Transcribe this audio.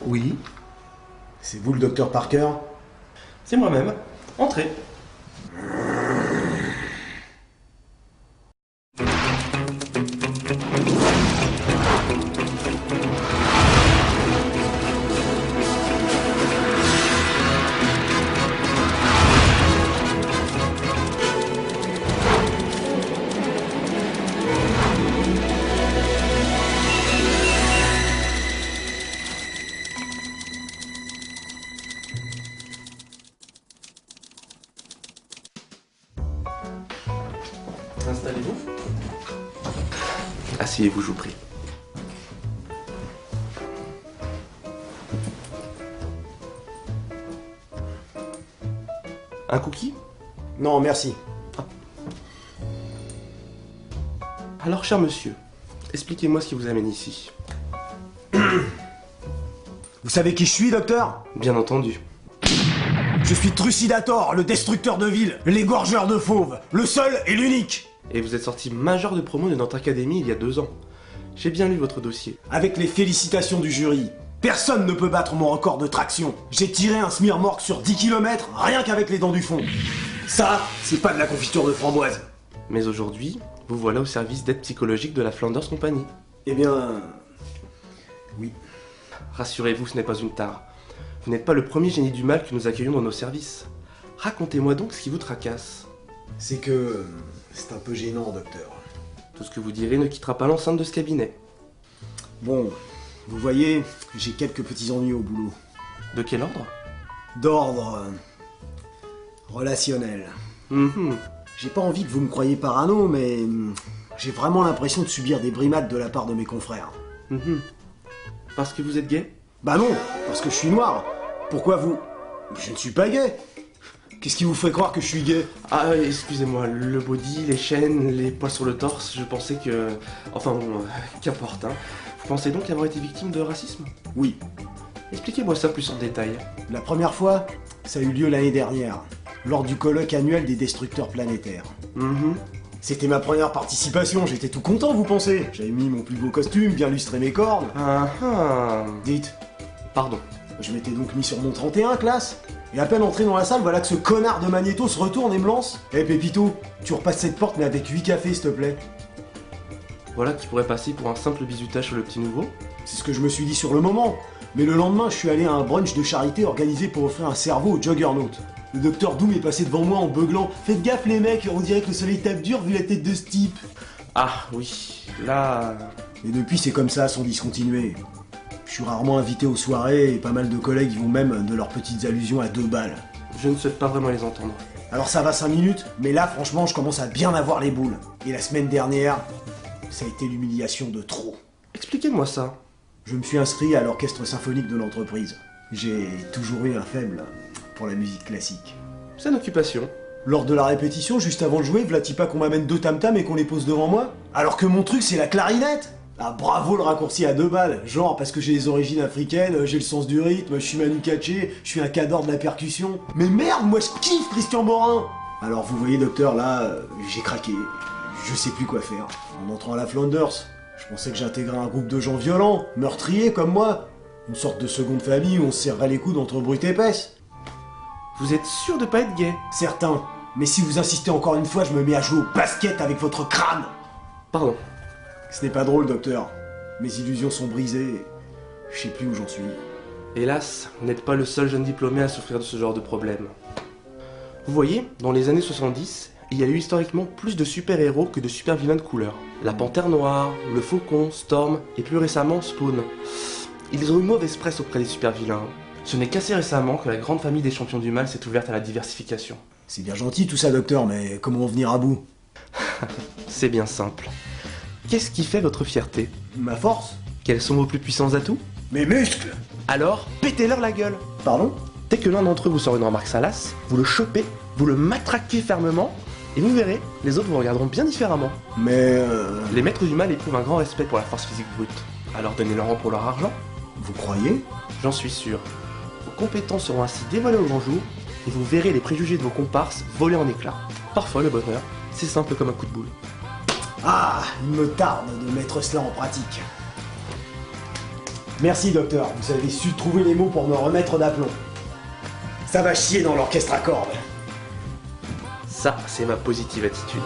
Oui, C'est vous le docteur Parker? c'est moi-même. Entrez. Installez-vous. Asseyez-vous, je vous prie. Un cookie? Non, merci. Alors, cher monsieur, expliquez-moi ce qui vous amène ici. Vous savez qui je suis, docteur? Bien entendu. Je suis Trucidator, le destructeur de villes, l'égorgeur de fauves, le seul et l'unique. Et vous êtes sorti major de promo de notre académie il y a 2 ans. J'ai bien lu votre dossier. Avec les félicitations du jury. Personne ne peut battre mon record de traction. J'ai tiré un smirmorque sur 10 km, rien qu'avec les dents du fond. Ça, c'est pas de la confiture de framboise. Mais aujourd'hui, vous voilà au service d'aide psychologique de la Flanders Company. Eh bien... oui. Rassurez-vous, ce n'est pas une tare. Vous n'êtes pas le premier génie du mal que nous accueillons dans nos services. Racontez-moi donc ce qui vous tracasse. C'est que... c'est un peu gênant, docteur. Tout ce que vous direz ne quittera pas l'enceinte de ce cabinet. Bon, vous voyez, j'ai quelques petits ennuis au boulot. De quel ordre? D'ordre... relationnel. J'ai pas envie que vous me croyiez parano, mais... j'ai vraiment l'impression de subir des brimades de la part de mes confrères. Parce que vous êtes gay? Bah non, parce que je suis noir. Pourquoi vous... Je ne suis pas gay. Qu'est-ce qui vous ferait croire que je suis gay? Ah, excusez-moi, le body, les chaînes, les poils sur le torse, je pensais que... Enfin bon, qu'importe, hein. Vous pensez donc avoir été victime de racisme? Oui. Expliquez-moi ça plus en détail. La première fois, ça a eu lieu l'année dernière, lors du colloque annuel des destructeurs planétaires. C'était ma première participation, j'étais tout content, vous pensez? J'avais mis mon plus beau costume, bien lustré mes cornes. Dites. Pardon. Je m'étais donc mis sur mon 31, classe. Et à peine entré dans la salle, voilà que ce connard de Magnéto se retourne et me lance. Eh Pépito, tu repasses cette porte mais avec 8 cafés, s'il te plaît. Voilà qui pourrait passer pour un simple bisutage sur le petit nouveau. C'est ce que je me suis dit sur le moment. Mais le lendemain, je suis allé à un brunch de charité organisé pour offrir un cerveau au Juggernaut. Le docteur Doom est passé devant moi en beuglant. Faites gaffe les mecs, on dirait que le soleil tape dur vu la tête de ce type. Ah oui, là... Et depuis, c'est comme ça, sans discontinuer. Je suis rarement invité aux soirées et pas mal de collègues y vont même de leurs petites allusions à 2 balles. Je ne souhaite pas vraiment les entendre. Alors ça va 5 minutes, mais là franchement je commence à bien avoir les boules. Et la semaine dernière, ça a été l'humiliation de trop. Expliquez-moi ça. Je me suis inscrit à l'orchestre symphonique de l'entreprise. J'ai toujours eu un faible pour la musique classique. C'est une occupation. Lors de la répétition, juste avant de jouer, v'là-t-il pas qu'on m'amène 2 tam-tams et qu'on les pose devant moi? Alors que mon truc c'est la clarinette! Ah bravo le raccourci à 2 balles, genre parce que j'ai les origines africaines, j'ai le sens du rythme, je suis Manu Katché, je suis un cador de la percussion. Mais merde, moi je kiffe Christian Morin. Alors vous voyez docteur, là, j'ai craqué, je sais plus quoi faire. En entrant à la Flanders, je pensais que j'intégrais un groupe de gens violents, meurtriers comme moi. Une sorte de seconde famille où on se serrait les coudes entre brutes épaisses. Vous êtes sûr de pas être gay? Certain, mais si vous insistez encore une fois, je me mets à jouer au basket avec votre crâne. Pardon. Ce n'est pas drôle, docteur. Mes illusions sont brisées. Je sais plus où j'en suis. Hélas, vous n'êtes pas le seul jeune diplômé à souffrir de ce genre de problème. Vous voyez, dans les années 70, il y a eu historiquement plus de super-héros que de super-vilains de couleur. La Panthère Noire, le Faucon, Storm, et plus récemment Spawn. Ils ont eu mauvaise presse auprès des super-vilains. Ce n'est qu'assez récemment que la grande famille des champions du mal s'est ouverte à la diversification. C'est bien gentil tout ça, docteur, mais comment en venir à bout? C'est bien simple. Qu'est-ce qui fait votre fierté? Ma force? Quels sont vos plus puissants atouts? Mes muscles! Alors, pétez-leur la gueule! Pardon? Dès que l'un d'entre eux vous sort une remarque salace, vous le chopez, vous le matraquez fermement, et vous verrez, les autres vous regarderont bien différemment. Mais Les maîtres du mal éprouvent un grand respect pour la force physique brute. Alors donnez-leur en pour leur argent. vous croyez? J'en suis sûr. Vos compétences seront ainsi dévoilées au grand jour, et vous verrez les préjugés de vos comparses voler en éclats. Parfois, le bonheur, c'est simple comme un coup de boule. Ah, il me tarde de mettre cela en pratique. Merci docteur, vous avez su trouver les mots pour me remettre d'aplomb. Ça va chier dans l'orchestre à cordes. Ça, c'est ma positive attitude.